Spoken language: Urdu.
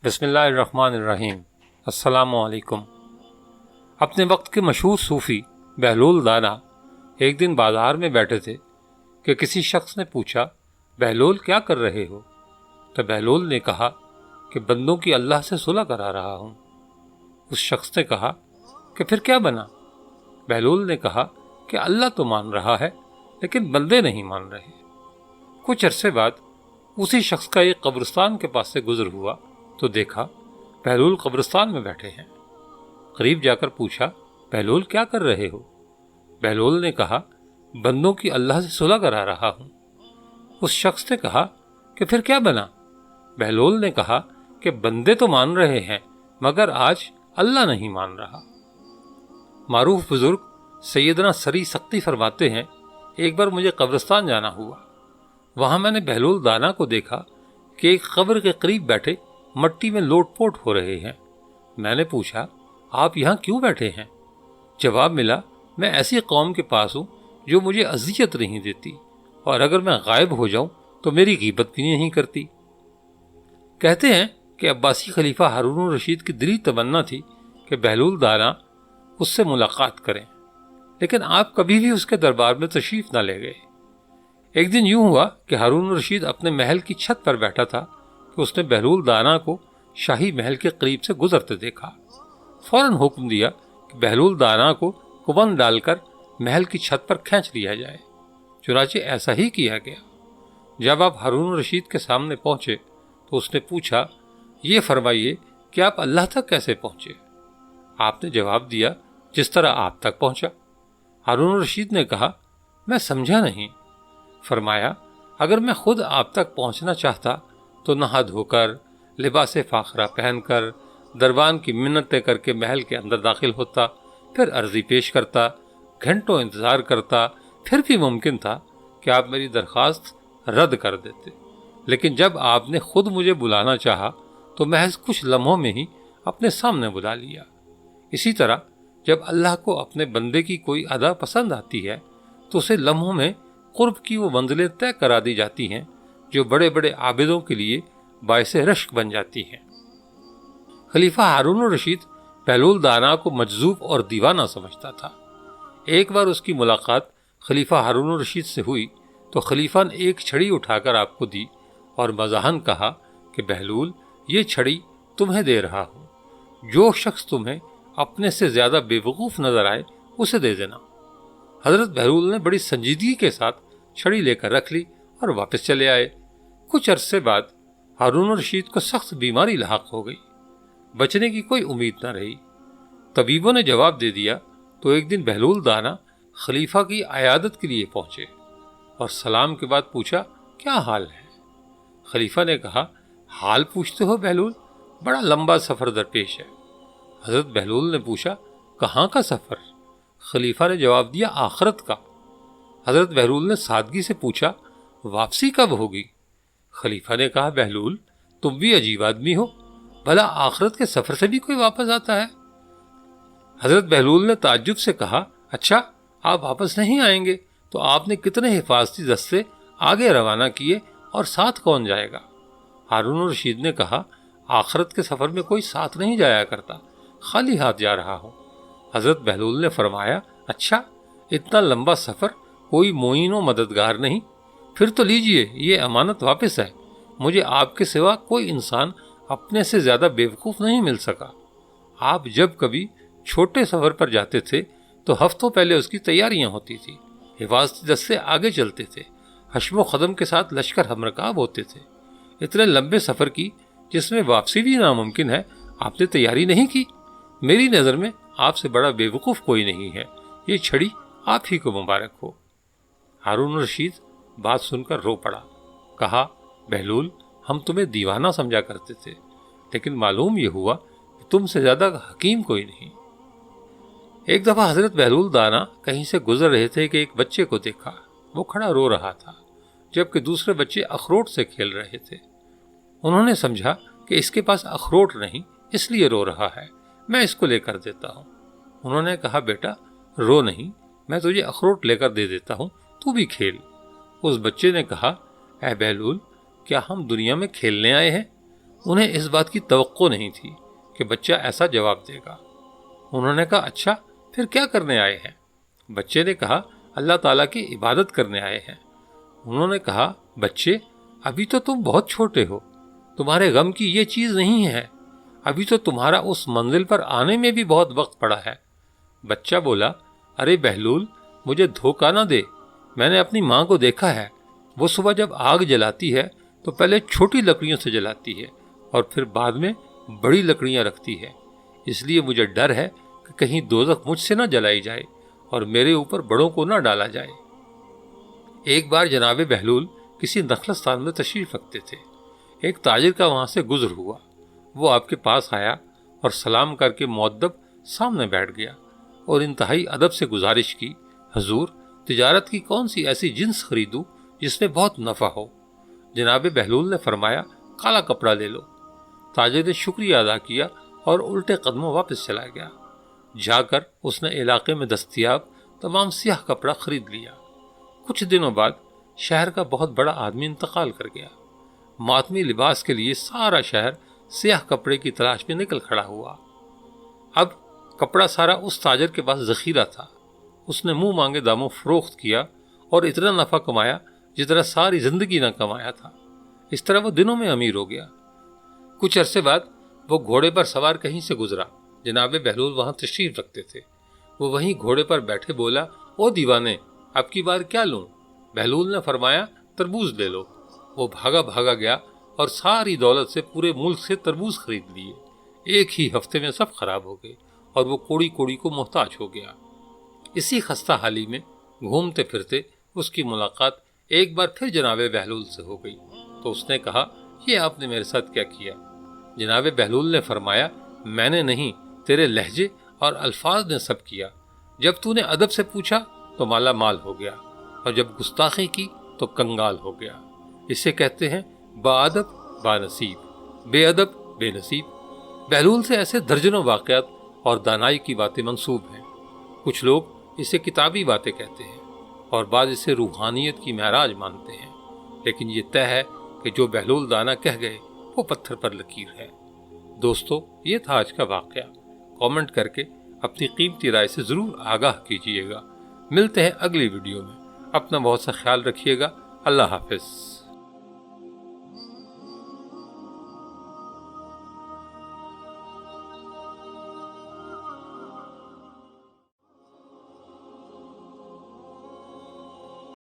بسم اللہ الرحمن الرحیم۔ السلام علیکم۔ اپنے وقت کے مشہور صوفی بہلول دانا ایک دن بازار میں بیٹھے تھے کہ کسی شخص نے پوچھا، بہلول کیا کر رہے ہو؟ تو بہلول نے کہا کہ بندوں کی اللہ سے صلح کرا رہا ہوں۔ اس شخص نے کہا کہ پھر کیا بنا؟ بہلول نے کہا کہ اللہ تو مان رہا ہے لیکن بندے نہیں مان رہے۔ کچھ عرصے بعد اسی شخص کا ایک قبرستان کے پاس سے گزر ہوا تو دیکھا بہلول قبرستان میں بیٹھے ہیں۔ قریب جا کر پوچھا، بہلول کیا کر رہے ہو؟ بہلول نے کہا، بندوں کی اللہ سے صلح کرا رہا ہوں۔ اس شخص نے کہا کہ پھر کیا بنا؟ بہلول نے کہا کہ بندے تو مان رہے ہیں مگر آج اللہ نہیں مان رہا۔ معروف بزرگ سیدنا سری سختی فرماتے ہیں، ایک بار مجھے قبرستان جانا ہوا۔ وہاں میں نے بہلول دانا کو دیکھا کہ ایک قبر کے قریب بیٹھے مٹی میں لوٹ پوٹ ہو رہے ہیں۔ میں نے پوچھا، آپ یہاں کیوں بیٹھے ہیں؟ جواب ملا، میں ایسی قوم کے پاس ہوں جو مجھے اذیت نہیں دیتی اور اگر میں غائب ہو جاؤں تو میری غیبت بھی نہیں کرتی۔ کہتے ہیں کہ عباسی خلیفہ ہارون الرشید کی دلی تمنا تھی کہ بہلول دانا اس سے ملاقات کریں، لیکن آپ کبھی بھی اس کے دربار میں تشریف نہ لے گئے۔ ایک دن یوں ہوا کہ ہارون الرشید اپنے محل کی چھت پر بیٹھا تھا کہ اس نے بہلول دانا کو شاہی محل کے قریب سے گزرتے دیکھا۔ فوراً حکم دیا کہ بہلول دانا کو کبند ڈال کر محل کی چھت پر کھینچ لیا جائے۔ چنانچہ ایسا ہی کیا گیا۔ جب آپ ہارون الرشید کے سامنے پہنچے تو اس نے پوچھا، یہ فرمائیے کہ آپ اللہ تک کیسے پہنچے؟ آپ نے جواب دیا، جس طرح آپ تک پہنچا۔ ہارون الرشید نے کہا، میں سمجھا نہیں۔ فرمایا، اگر میں خود آپ تک پہنچنا چاہتا تو نہا دھو کر، لباس فاخرہ پہن کر، دربان کی منتیں کر کے محل کے اندر داخل ہوتا، پھر عرضی پیش کرتا، گھنٹوں انتظار کرتا، پھر بھی ممکن تھا کہ آپ میری درخواست رد کر دیتے۔ لیکن جب آپ نے خود مجھے بلانا چاہا تو محض کچھ لمحوں میں ہی اپنے سامنے بلا لیا۔ اسی طرح جب اللہ کو اپنے بندے کی کوئی ادا پسند آتی ہے تو اسے لمحوں میں قرب کی وہ منزلیں طے کرا دی جاتی ہیں جو بڑے بڑے عابدوں کے لیے باعث رشک بن جاتی ہیں۔ خلیفہ ہارون الرشید بہلول دانا کو مجذوب اور دیوانہ سمجھتا تھا۔ ایک بار اس کی ملاقات خلیفہ ہارون الرشید سے ہوئی تو خلیفہ نے ایک چھڑی اٹھا کر آپ کو دی اور مزاحاً کہا کہ بہلول، یہ چھڑی تمہیں دے رہا ہوں، جو شخص تمہیں اپنے سے زیادہ بے وقوف نظر آئے اسے دے دینا۔ حضرت بہلول نے بڑی سنجیدگی کے ساتھ چھڑی لے کر رکھ لی اور واپس چلے آئے۔ کچھ عرصے بعد ہارون الرشید کو سخت بیماری لاحق ہو گئی۔ بچنے کی کوئی امید نہ رہی۔ طبیبوں نے جواب دے دیا تو ایک دن بہلول دانا خلیفہ کی عیادت کے لیے پہنچے اور سلام کے بعد پوچھا، کیا حال ہے؟ خلیفہ نے کہا، حال پوچھتے ہو بہلول؟ بڑا لمبا سفر درپیش ہے۔ حضرت بہلول نے پوچھا، کہاں کا سفر؟ خلیفہ نے جواب دیا، آخرت کا۔ حضرت بہلول نے سادگی سے پوچھا، واپسی کب ہوگی؟ خلیفہ نے کہا، بہلول تم بھی عجیب آدمی ہو، بھلا آخرت کے سفر سے بھی کوئی واپس آتا ہے؟ حضرت بہلول نے تعجب سے کہا، اچھا آپ واپس نہیں آئیں گے تو آپ نے کتنے حفاظتی دستے آگے روانہ کیے اور ساتھ کون جائے گا؟ ہارون الرشید نے کہا، آخرت کے سفر میں کوئی ساتھ نہیں جایا کرتا، خالی ہاتھ جا رہا ہوں۔ حضرت بہلول نے فرمایا، اچھا اتنا لمبا سفر، کوئی معین و مددگار نہیں؟ پھر تو لیجئے، یہ امانت واپس ہے، مجھے آپ کے سوا کوئی انسان اپنے سے زیادہ بیوقوف نہیں مل سکا۔ آپ جب کبھی چھوٹے سفر پر جاتے تھے تو ہفتوں پہلے اس کی تیاریاں ہوتی تھی، حفاظتی دستے آگے چلتے تھے، حشم و قدم کے ساتھ لشکر ہم رکاب ہوتے تھے۔ اتنے لمبے سفر کی جس میں واپسی بھی ناممکن ہے، آپ نے تیاری نہیں کی؟ میری نظر میں آپ سے بڑا بے وقوف کوئی نہیں ہے، یہ چھڑی آپ ہی کو مبارک ہو۔ ہارون الرشید بات سن کر رو پڑا، کہا، بہلول ہم تمہیں دیوانہ سمجھا کرتے تھے لیکن معلوم یہ ہوا کہ تم سے زیادہ حکیم کوئی نہیں۔ ایک دفعہ حضرت بہلول دانا کہیں سے گزر رہے تھے کہ ایک بچے کو دیکھا، وہ کھڑا رو رہا تھا جبکہ دوسرے بچے اخروٹ سے کھیل رہے تھے۔ انہوں نے سمجھا کہ اس کے پاس اخروٹ نہیں اس لیے رو رہا ہے، میں اس کو لے کر دیتا ہوں۔ انہوں نے کہا، بیٹا رو نہیں، میں تجھے اخروٹ لے کر دے دیتا ہوں، تو بھی کھیل۔ اس بچے نے کہا، اے بہلول کیا ہم دنیا میں کھیلنے آئے ہیں؟ انہیں اس بات کی توقع نہیں تھی کہ بچہ ایسا جواب دے گا۔ انہوں نے کہا اچھا پھر کیا کرنے آئے ہیں؟ بچے نے کہا اللہ تعالیٰ کی عبادت کرنے آئے ہیں۔ انہوں نے کہا بچے ابھی تو تم بہت چھوٹے ہو، تمہارے غم کی یہ چیز نہیں ہے، ابھی تو تمہارا اس منزل پر آنے میں بھی بہت وقت پڑا ہے۔ بچہ بولا ارے بہلول مجھے دھوکہ نہ دے، میں نے اپنی ماں کو دیکھا ہے، وہ صبح جب آگ جلاتی ہے تو پہلے چھوٹی لکڑیوں سے جلاتی ہے اور پھر بعد میں بڑی لکڑیاں رکھتی ہے، اس لیے مجھے ڈر ہے کہ کہیں دوزخ مجھ سے نہ جلائی جائے اور میرے اوپر بڑوں کو نہ ڈالا جائے۔ ایک بار جناب بہلول کسی نخلستان میں تشریف رکھتے تھے۔ ایک تاجر کا وہاں سے گزر ہوا، وہ آپ کے پاس آیا اور سلام کر کے مؤدب سامنے بیٹھ گیا اور انتہائی ادب سے گزارش کی حضور تجارت کی کون سی ایسی جنس خریدوں جس میں بہت نفع ہو؟ جناب بہلول نے فرمایا کالا کپڑا لے لو۔ تاجر نے شکریہ ادا کیا اور الٹے قدموں واپس چلا گیا۔ جا کر اس نے علاقے میں دستیاب تمام سیاہ کپڑا خرید لیا۔ کچھ دنوں بعد شہر کا بہت بڑا آدمی انتقال کر گیا۔ ماتمی لباس کے لیے سارا شہر سیاہ کپڑے کی تلاش میں نکل کھڑا ہوا۔ اب کپڑا سارا اس تاجر کے پاس ذخیرہ تھا۔ اس نے منہ مانگے داموں فروخت کیا اور اتنا نفع کمایا جتنا ساری زندگی نہ کمایا تھا۔ اس طرح وہ دنوں میں امیر ہو گیا۔ کچھ عرصے بعد وہ گھوڑے پر سوار کہیں سے گزرا۔ جناب بہلول وہاں تشریف رکھتے تھے۔ وہ وہیں گھوڑے پر بیٹھے بولا او دیوانے اب کی بار کیا لوں؟ بہلول نے فرمایا تربوز لے لو۔ وہ بھاگا بھاگا گیا اور ساری دولت سے پورے ملک سے تربوز خرید لیے۔ ایک ہی ہفتے میں سب خراب ہو گئے اور وہ کوڑی کوڑی کو محتاج ہو گیا۔ اسی خستہ حالی میں گھومتے پھرتے اس کی ملاقات ایک بار پھر جناب بہلول سے ہو گئی تو اس نے کہا یہ آپ نے میرے ساتھ کیا کیا؟ جناب بہلول نے فرمایا میں نے نہیں، تیرے لہجے اور الفاظ نے سب کیا۔ جب تو نے ادب سے پوچھا تو مالا مال ہو گیا اور جب گستاخی کی تو کنگال ہو گیا۔ اسے کہتے ہیں با ادب با نصیب، بے ادب بے نصیب۔ بہلول سے ایسے درجنوں واقعات اور دانائی کی باتیں منسوب ہیں۔ کچھ لوگ اسے کتابی باتیں کہتے ہیں اور بعض اسے روحانیت کی معراج مانتے ہیں، لیکن یہ طے ہے کہ جو بہلول دانا کہہ گئے وہ پتھر پر لکیر ہے۔ دوستو یہ تھا آج کا واقعہ۔ کامنٹ کر کے اپنی قیمتی رائے سے ضرور آگاہ کیجیے گا۔ ملتے ہیں اگلی ویڈیو میں۔ اپنا بہت سا خیال رکھیے گا۔ اللہ حافظ۔